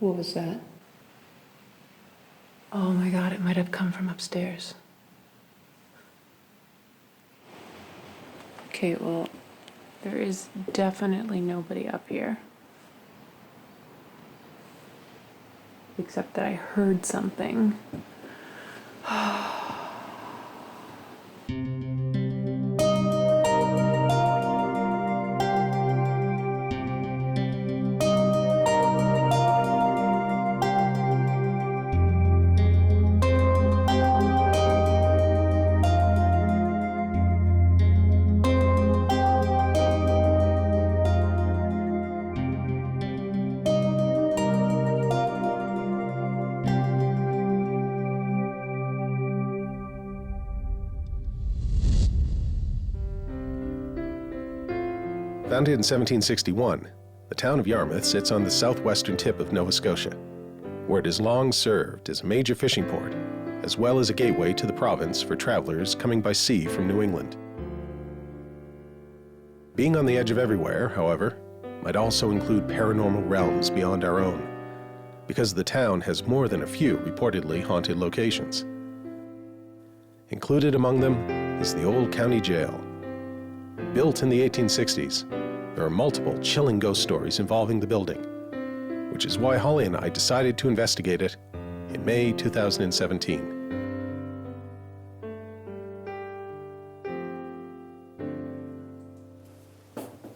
What was that? Oh my God, it might have come from upstairs. Okay, well, there is definitely nobody up here. Except that I heard something. 'Founded in 1761, the town of Yarmouth sits on the southwestern tip of Nova Scotia, where it has long served as a major fishing port, as well as a gateway to the province for travelers coming by sea from New England. Being on the edge of everywhere, however, might also include paranormal realms beyond our own, because the town has more than a few reportedly haunted locations. Included among them is the old county jail. Built in the 1860s, there are multiple chilling ghost stories involving the building, which is why Holly and I decided to investigate it in May 2017.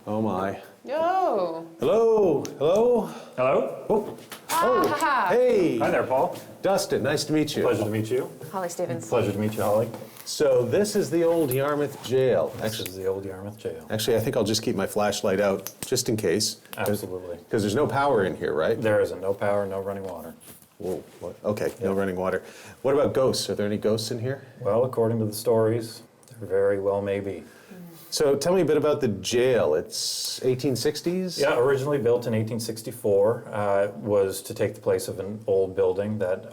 Oh my. Yo! Hello, hello. Hello? Oh, oh, hey. Hi there, Paul. Dustin, nice to meet you. Pleasure to meet you. Holly Stevens. Pleasure to meet you, Holly. So this is the old Yarmouth jail. This is the old Yarmouth jail. Actually, I think I'll just keep my flashlight out just in case. Absolutely. Because there's no power in here, right? There isn't. No power, no running water. Whoa, what? Okay, no running water. What about ghosts? Are there any ghosts in here? Well, according to the stories, there very well may be. So tell me a bit about the jail. It's 1860s? Yeah, originally built in 1864, was to take the place of an old building that,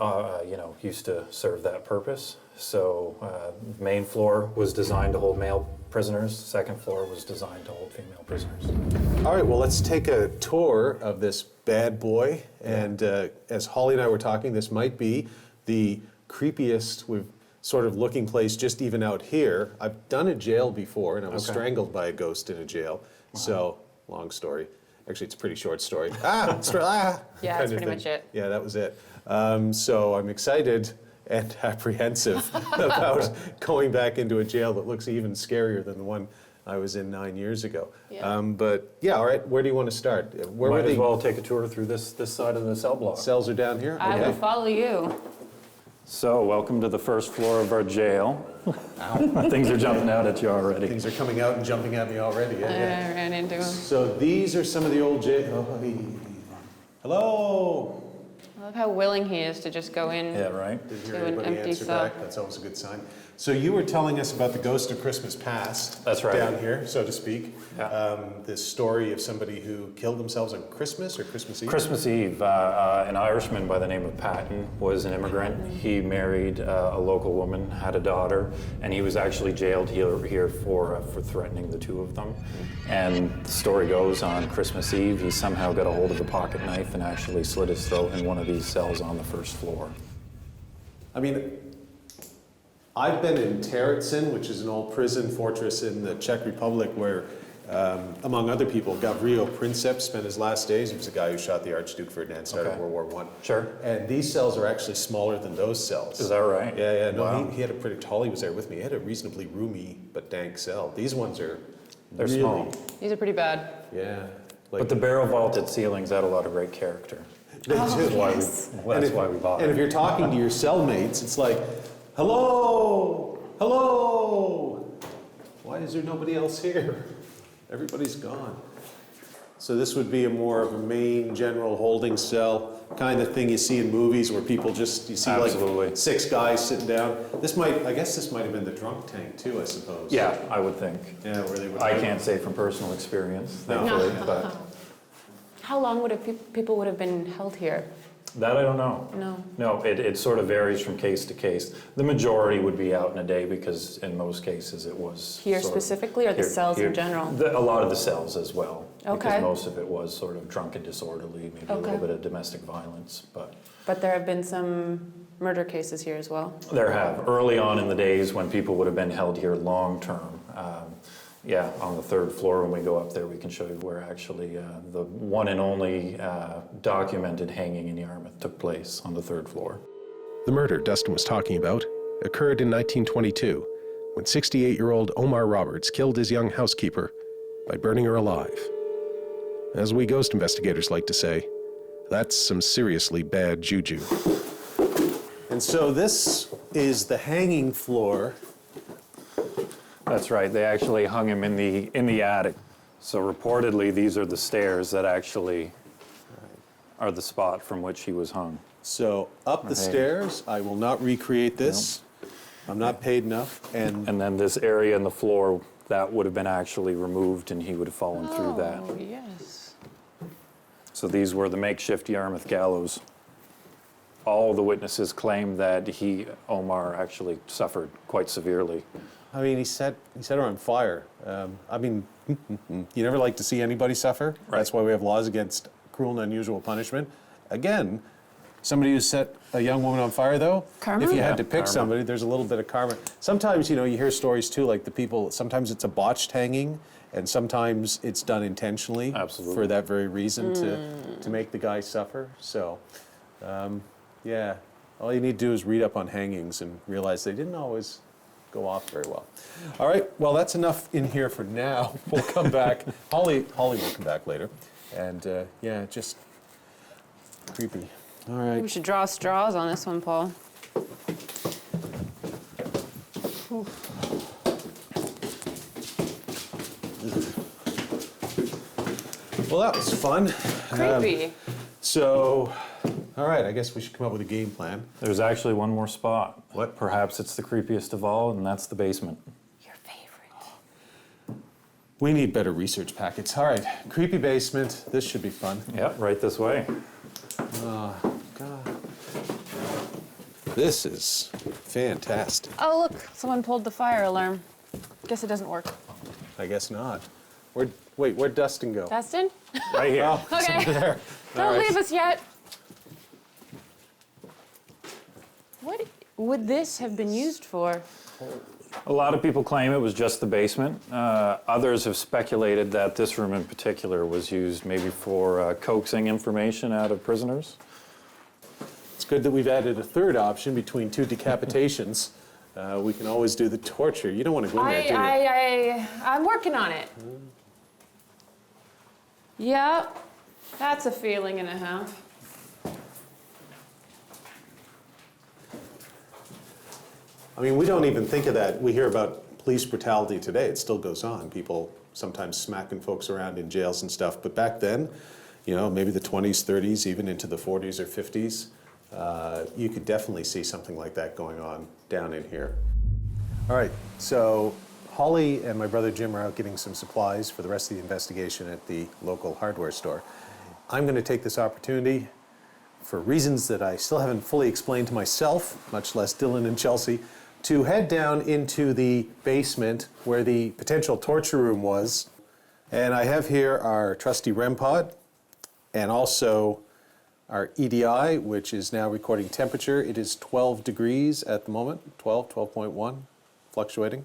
used to serve that purpose. So the main floor was designed to hold male prisoners. The second floor was designed to hold female prisoners. All right, well, let's take a tour of this bad boy. And as Holly and I were talking, this might be the creepiest we've sort of looking place just even out here. I've done a jail before, and I was strangled by a ghost in a jail. Wow. So, long story. Actually, it's a pretty short story. Yeah, that's pretty much it. Yeah, that was it. So I'm excited and apprehensive about going back into a jail that looks even scarier than the one I was in 9 years ago. Yeah. But yeah, all right, where do you want to start? Where Might as well take a tour through this side of the cell block. Cells are down here? I will follow you. So, welcome to the first floor of our jail. Ow. Things are jumping out at you already. Things are coming out and jumping at me already. I ran into him. So these are some of the old jail. Oh, hello. I love how willing he is to just go in. Yeah, right. Didn't hear to an anybody empty answer cell. back. That's always a good sign. So you were telling us about the ghost of Christmas past. That's right. Down here, so to speak. Yeah. This story of somebody who killed themselves on Christmas or Christmas Eve? Christmas Eve, an Irishman by the name of Patton was an immigrant. He married a local woman, had a daughter, and he was actually jailed here for threatening the two of them. And the story goes, on Christmas Eve, he somehow got a hold of a pocket knife and actually slit his throat in one of these cells on the first floor. I mean, I've been in Terezin, which is an old prison fortress in the Czech Republic where, among other people, Gavrilo Princip spent his last days. He was a guy who shot the Archduke Ferdinand, started World War I. Sure. And these cells are actually smaller than those cells. Is that right? Yeah, no, Wow. he had a pretty, Holly was there with me. He had a reasonably roomy but dank cell. These ones are They're really, small. These are pretty bad. yeah. Like, But the barrel vaulted ceilings add a lot of great character. they do. Yes. That's why we bought And if it. you're talking to your cellmates, it's like, hello, hello. Why is there nobody else here? Everybody's gone. So this would be a more of a main general holding cell, kind of thing you see in movies where people just, you see Absolutely. like 6 guys sitting down. I guess this might have been the drunk tank too, I suppose. Yeah, I would think. Yeah, where they would. I can't say from personal experience, No. thankfully, No. but How long would people would have been held here? That I don't know. No. No, it sort of varies from case to case. The majority would be out in a day because in most cases it was. Here sort of- specifically, or the cells in general? A lot of the cells as well. Okay. Because most of it was sort of drunk and disorderly, maybe a little Okay. bit of domestic violence, but. But there have been some murder cases here as well? There have, early on in the days when people would have been held here long-term. Yeah, on the third floor, when we go up there, we can show you where actually the one and only documented hanging in Yarmouth took place on the third floor. The murder Dustin was talking about occurred in 1922 when 68-year-old Omar Roberts killed his young housekeeper by burning her alive. As we ghost investigators like to say, that's some seriously bad juju. And so this is the hanging floor. That's right, they actually hung him in the attic. So reportedly, these are the stairs that actually are the spot from which he was hung. So up the stairs, I will not recreate this. I'm not paid enough. And And then this area in the floor, that would have been actually removed and he would have fallen through that. Oh, yes. So these were the makeshift Yarmouth gallows. All the witnesses claim that Omar, actually suffered quite severely. I mean, he set her on fire. I mean, you never like to see anybody suffer. Right. That's why we have laws against cruel and unusual punishment. Again, somebody who set a young woman on fire, though, Karma? if you had Yeah, to pick karma. somebody, there's a little bit of karma. Sometimes, you hear stories too, like the people, sometimes it's a botched hanging, and sometimes it's done intentionally. Absolutely. For that very reason, to make the guy suffer. So, yeah, all you need to do is read up on hangings and realize they didn't always go off very well. All right, well, that's enough in here for now. We'll come back. Holly will come back later. And yeah, just creepy. All right. We should draw straws on this one, Paul. Well, that was fun. Creepy. So, all right, I guess we should come up with a game plan. There's actually one more spot. What? Perhaps it's the creepiest of all, and that's the basement. Your favorite. We need better research packets. All right, creepy basement. This should be fun. Yep, right this way. God. This is fantastic. Oh, look, someone pulled the fire alarm. Guess it doesn't work. I guess not. Where'd Dustin go? Dustin? Right here. Oh, it's Okay. over there. Don't All right. leave us yet. What would this have been used for? A lot of people claim it was just the basement. Others have speculated that this room in particular was used maybe for coaxing information out of prisoners. It's good that we've added a third option between two decapitations. We can always do the torture. You don't want to go in there, do you? I'm working on it. Yep, that's a feeling and a half. I mean, we don't even think of that. We hear about police brutality today. It still goes on. People sometimes smacking folks around in jails and stuff. But back then, maybe the 20s, 30s, even into the 40s or 50s, you could definitely see something like that going on down in here. All right, so Holly and my brother Jim are out getting some supplies for the rest of the investigation at the local hardware store. I'm going to take this opportunity, for reasons that I still haven't fully explained to myself, much less Dylan and Chelsea, to head down into the basement where the potential torture room was. And I have here our trusty REM pod and also our EDI, which is now recording temperature. It is 12 degrees at the moment, 12.1, fluctuating.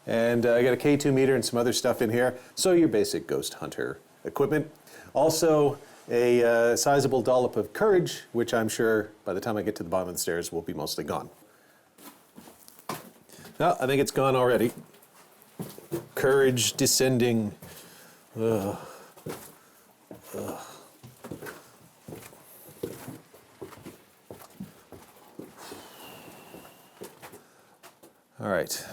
And I got a K2 meter and some other stuff in here. So your basic ghost hunter equipment. Also a sizable dollop of courage, which I'm sure by the time I get to the bottom of the stairs will be mostly gone. No, I think it's gone already. Courage descending. Ugh. Ugh. All right.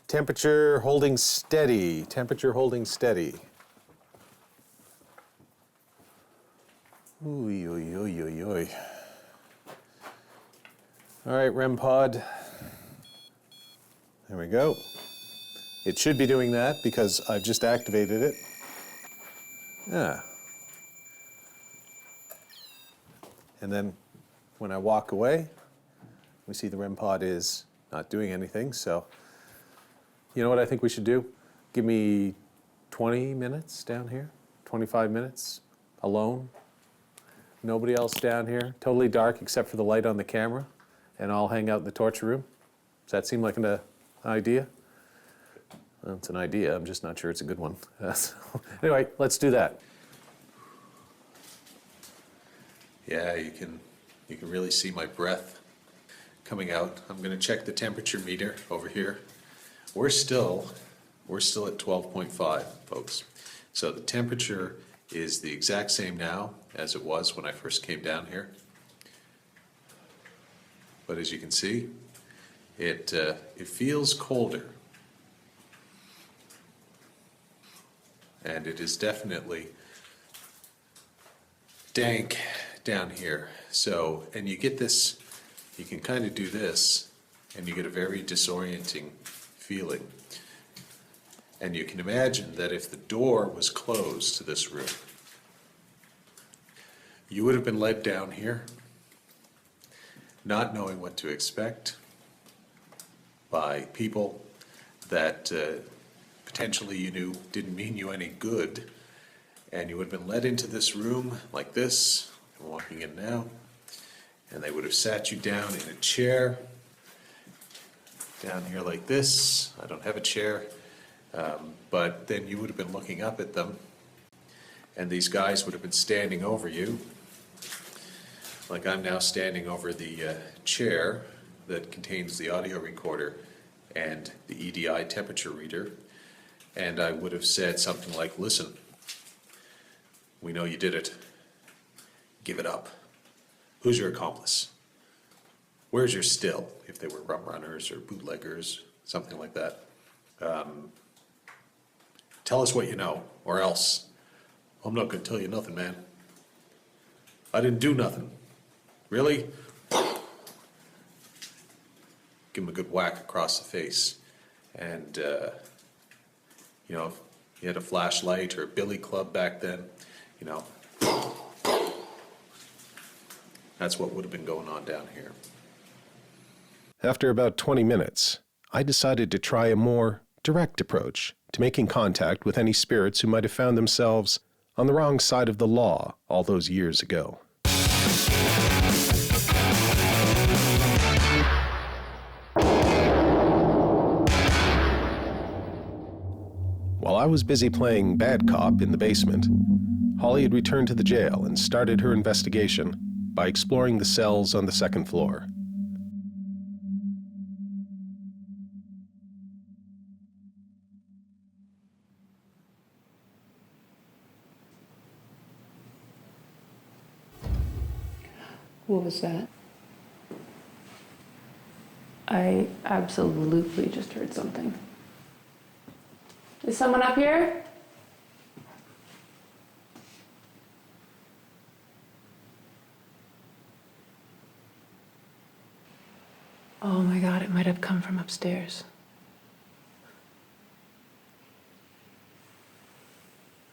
Temperature holding steady. Temperature holding steady. Oy, oy, oy, oy, oy. All right, REM pod. There we go. It should be doing that because I've just activated it. Yeah. And then when I walk away, we see the REM pod is not doing anything. So you know what I think we should do? Give me 20 minutes down here, 25 minutes alone. Nobody else down here, totally dark except for the light on the camera, and I'll hang out in the torture room. Does that seem like an idea? Well, it's an idea, I'm just not sure it's a good one. So, anyway, let's do that. Yeah, you can really see my breath coming out. I'm gonna check the temperature meter over here. We're still at 12.5, folks. So the temperature is the exact same now as it was when I first came down here. But as you can see, it feels colder. And it is definitely dank down here. So, and you get this, you can kind of do this, and you get a very disorienting feeling. And you can imagine that if the door was closed to this room, you would have been led down here, not knowing what to expect, by people that potentially you knew didn't mean you any good, and you would have been led into this room like this. I'm walking in now, and they would have sat you down in a chair down here like this. I don't have a chair, but then you would have been looking up at them, and these guys would have been standing over you, like I'm now standing over the chair that contains the audio recorder and the EDI temperature reader, and I would have said something like, listen, we know you did it. Give it up. Who's your accomplice? Where's your still? If they were rum runners or bootleggers, something like that. Tell us what you know, or else I'm not going to tell you nothing, man. I didn't do nothing. Really? Give him a good whack across the face. And, you know, if you had a flashlight or a billy club back then, you know, that's what would have been going on down here. After about 20 minutes, I decided to try a more direct approach to making contact with any spirits who might have found themselves on the wrong side of the law all those years ago. While I was busy playing bad cop in the basement, Holly had returned to the jail and started her investigation by exploring the cells on the second floor. What was that? I absolutely just heard something. Is someone up here? Oh my God, it might have come from upstairs.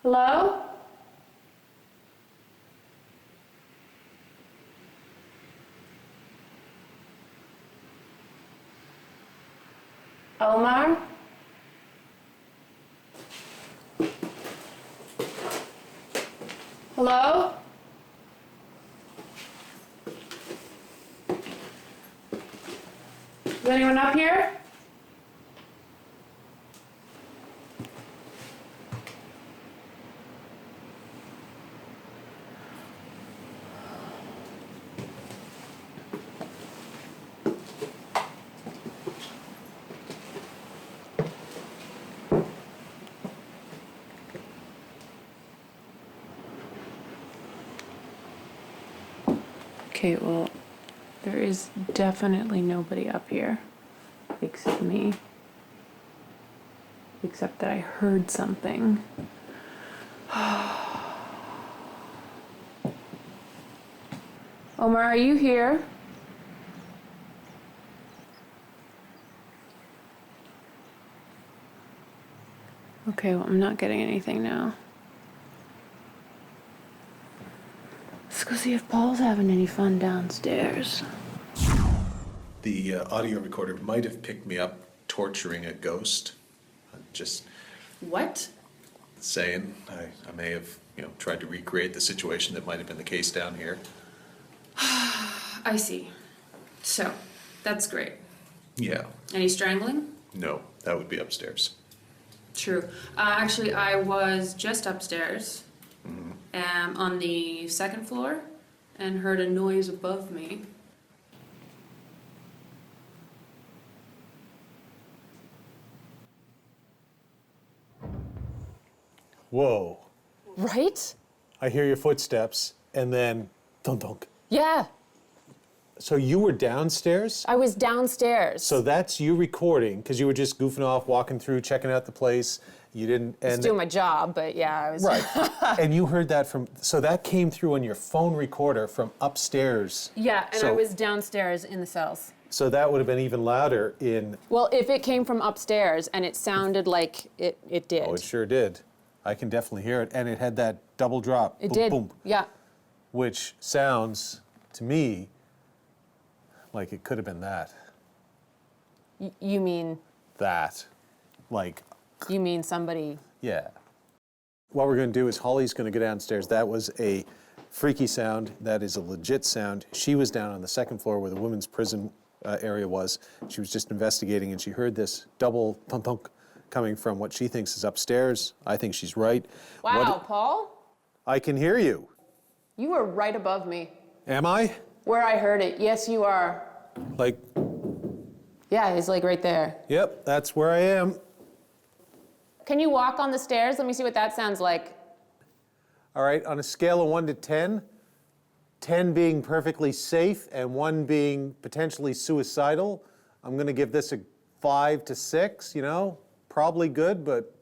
Hello? Omar? Hello? Is anyone up here? Okay, well, there is definitely nobody up here except me. Except that I heard something. Omar, are you here? Okay, well, I'm not getting anything now. Let's go see if Paul's having any fun downstairs. The audio recorder might have picked me up torturing a ghost. Just What? saying, I may have, tried to recreate the situation that might have been the case down here. I see. So, that's great. Yeah, Any strangling? no, that would be upstairs. True. Actually, I was just upstairs on the second floor and heard a noise above me. Whoa. Right? I hear your footsteps, and then thunk thunk. Yeah, So you were downstairs? I was downstairs. So that's you recording, because you were just goofing off, walking through, checking out the place. You didn't... I was doing my job, but yeah, I was. Right. And you heard that from... So that came through on your phone recorder from upstairs. Yeah, and I So- was downstairs in the cells. So that would have been even louder in... Well, if it came from upstairs and it sounded like it did. Oh, it sure did. I can definitely hear it. And it had that double drop. It boom, did. Boom. Yeah. Which sounds, to me, like it could have been that. You mean That. Like, somebody? yeah. What we're going to do is Holly's going to go downstairs. That was a freaky sound. That is a legit sound. She was down on the second floor where the women's prison area was. She was just investigating, and she heard this double thunk thunk coming from what she thinks is upstairs. I think she's right. Wow, Paul, I can hear you. you were right above me. Am I? Where I heard it. Yes, you are. Like, Yeah, he's like right there. yep, that's where I am. Can you walk on the stairs? Let me see what that sounds like. All right, on a scale of 1 to 10, 10 being perfectly safe and 1 being potentially suicidal, I'm going to give this a 5 to 6, Probably good, but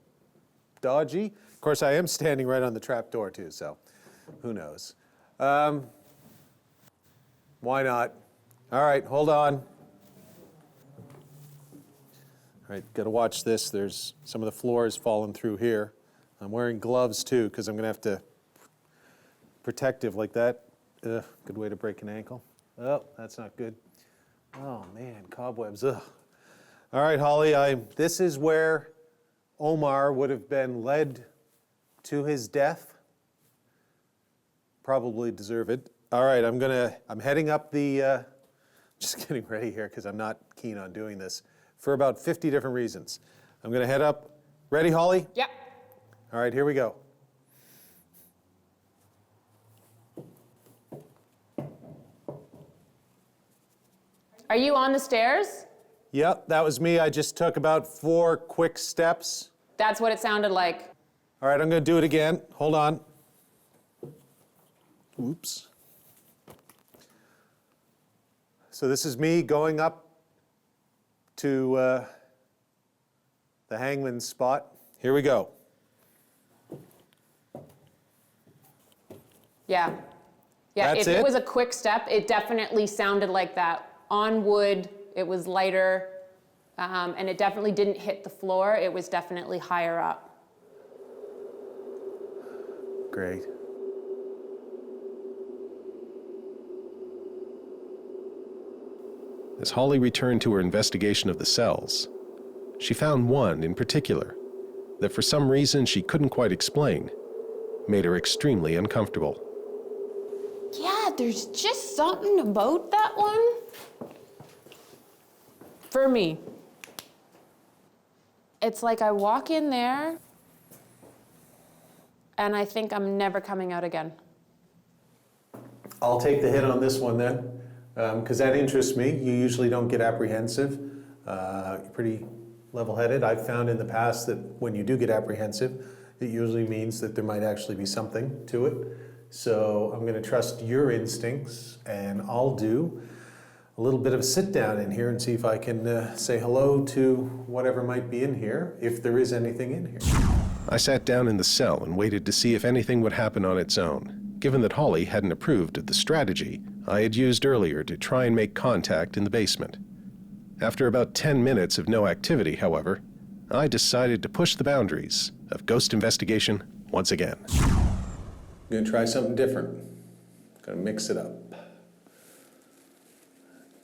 dodgy. Of course, I am standing right on the trap door, too, so who knows. Why not? All right, hold on. All right, got to watch this. There's some of the floor is falling through here. I'm wearing gloves, too, because I'm going to have to protective like that. Ugh, good way to break an ankle. Oh, that's not good. Oh, man, cobwebs. Ugh. All right, Holly, this is where Omar would have been led to his death. Probably deserved. All right, I'm heading up the, just getting ready here because I'm not keen on doing this, for about 50 different reasons. I'm going to head up. Ready, Holly? Yep. All right, here we go. Are you on the stairs? Yep, that was me. I just took about 4 quick steps. That's what it sounded like. All right, I'm going to do it again. Hold on. Oops. So this is me going up to the hangman's spot. Here we go. Yeah. Yeah, That's if it? it was a quick step, it definitely sounded like that. On wood, it was lighter, and it definitely didn't hit the floor. It was definitely higher up. Great. As Holly returned to her investigation of the cells, she found one in particular that for some reason she couldn't quite explain made her extremely uncomfortable. Yeah, there's just something about that one. For me. It's like I walk in there and I think I'm never coming out again. I'll take the hit on this one then, because that interests me. You usually don't get apprehensive. You're pretty level-headed. I've found in the past that when you do get apprehensive, it usually means that there might actually be something to it. So I'm going to trust your instincts, and I'll do a little bit of a sit down in here and see if I can say hello to whatever might be in here, if there is anything in here. I sat down in the cell and waited to see if anything would happen on its own, given that Holly hadn't approved of the strategy I had used earlier to try and make contact in the basement. After about 10 minutes of no activity, however, I decided to push the boundaries of ghost investigation once again. I'm going to try something different. Gonna mix it up.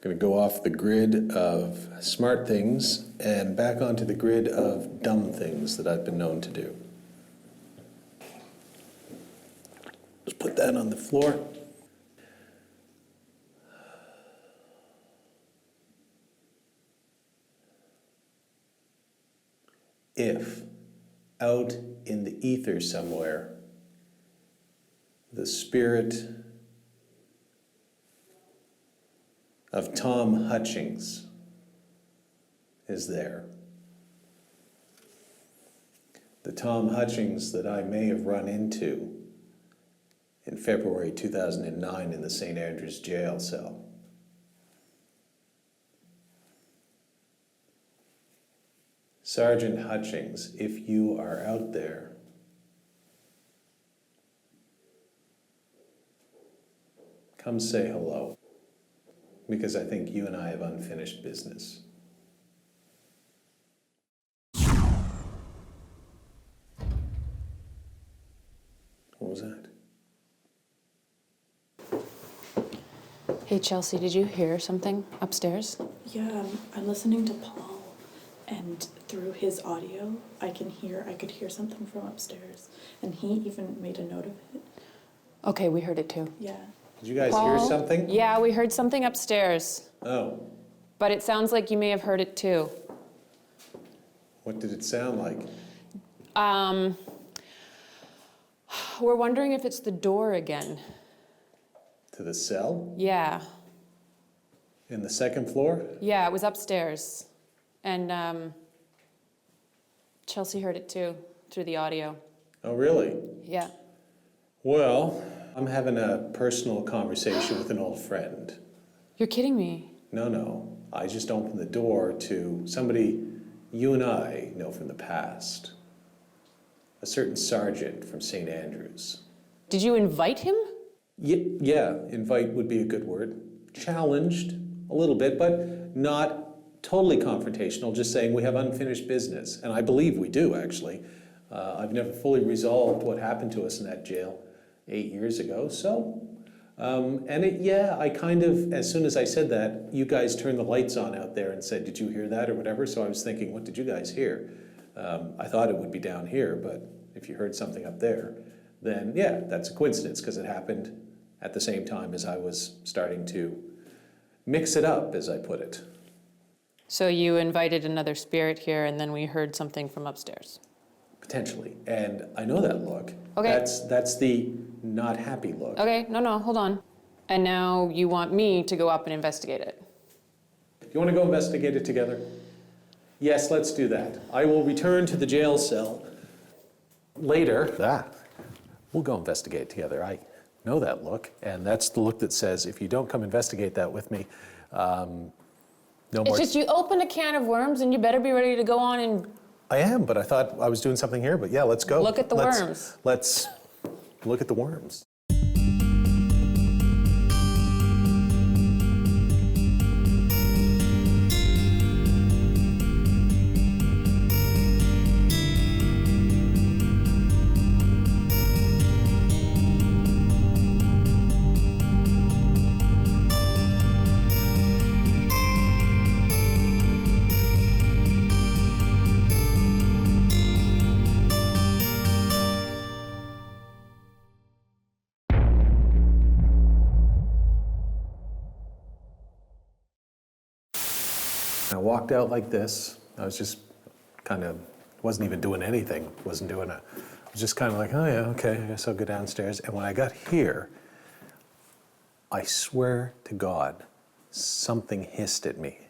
Gonna go off the grid of smart things and back onto the grid of dumb things that I've been known to do. Just put that on the floor. If out in the ether somewhere, the spirit of Tom Hutchings is there, the Tom Hutchings that I may have run into in February 2009 in the St. Andrews jail cell. Sergeant Hutchings, if you are out there, come say hello, because I think you and I have unfinished business. What was that? Hey, Chelsea, did you hear something upstairs? Yeah, I'm listening to Paul, and through his audio, I could hear something from upstairs, and he even made a note of it. Okay, we heard it too. Yeah. Did you guys hear Paul? something? Yeah, we heard something upstairs, Oh, but it sounds like you may have heard it too. what did it sound like? We're wondering if it's the door again. To the cell? Yeah, In the second floor? yeah, it was upstairs. And Chelsea heard it too, through the audio. Oh, really? Yeah. Well, I'm having a personal conversation with an old friend. You're kidding me. No. I just opened the door to somebody you and I know from the past. A certain sergeant from St. Andrews. Did you invite him? Yeah, invite would be a good word. Challenged a little bit, but not totally confrontational, just saying we have unfinished business. And I believe we do, actually. I've never fully resolved what happened to us in that jail 8 years ago, so. I kind of, as soon as I said that, you guys turned the lights on out there and said, did you hear that or whatever? So I was thinking, what did you guys hear? I thought it would be down here, but if you heard something up there, then yeah, that's a coincidence because it happened at the same time as I was starting to mix it up, as I put it. So you invited another spirit here, and then we heard something from upstairs. Potentially. And I know that look. Okay. That's the not happy look. Okay, no, hold on. And now you want me to go up and investigate it. Do you want to go investigate it together? Yes, let's do that. I will return to the jail cell later. We'll go investigate it together. I know that look, and that's the look that says, if you don't come investigate that with me, no more. It's just you opened a can of worms, and you better be ready to go on and I am, but I thought I was doing something here, but yeah, let's go. look at the worms. Let's look at the worms. I walked out like this. I was just kind of, wasn't even doing anything. I was just kind of like, oh yeah, okay, I guess I'll go downstairs. And when I got here, I swear to God, something hissed at me.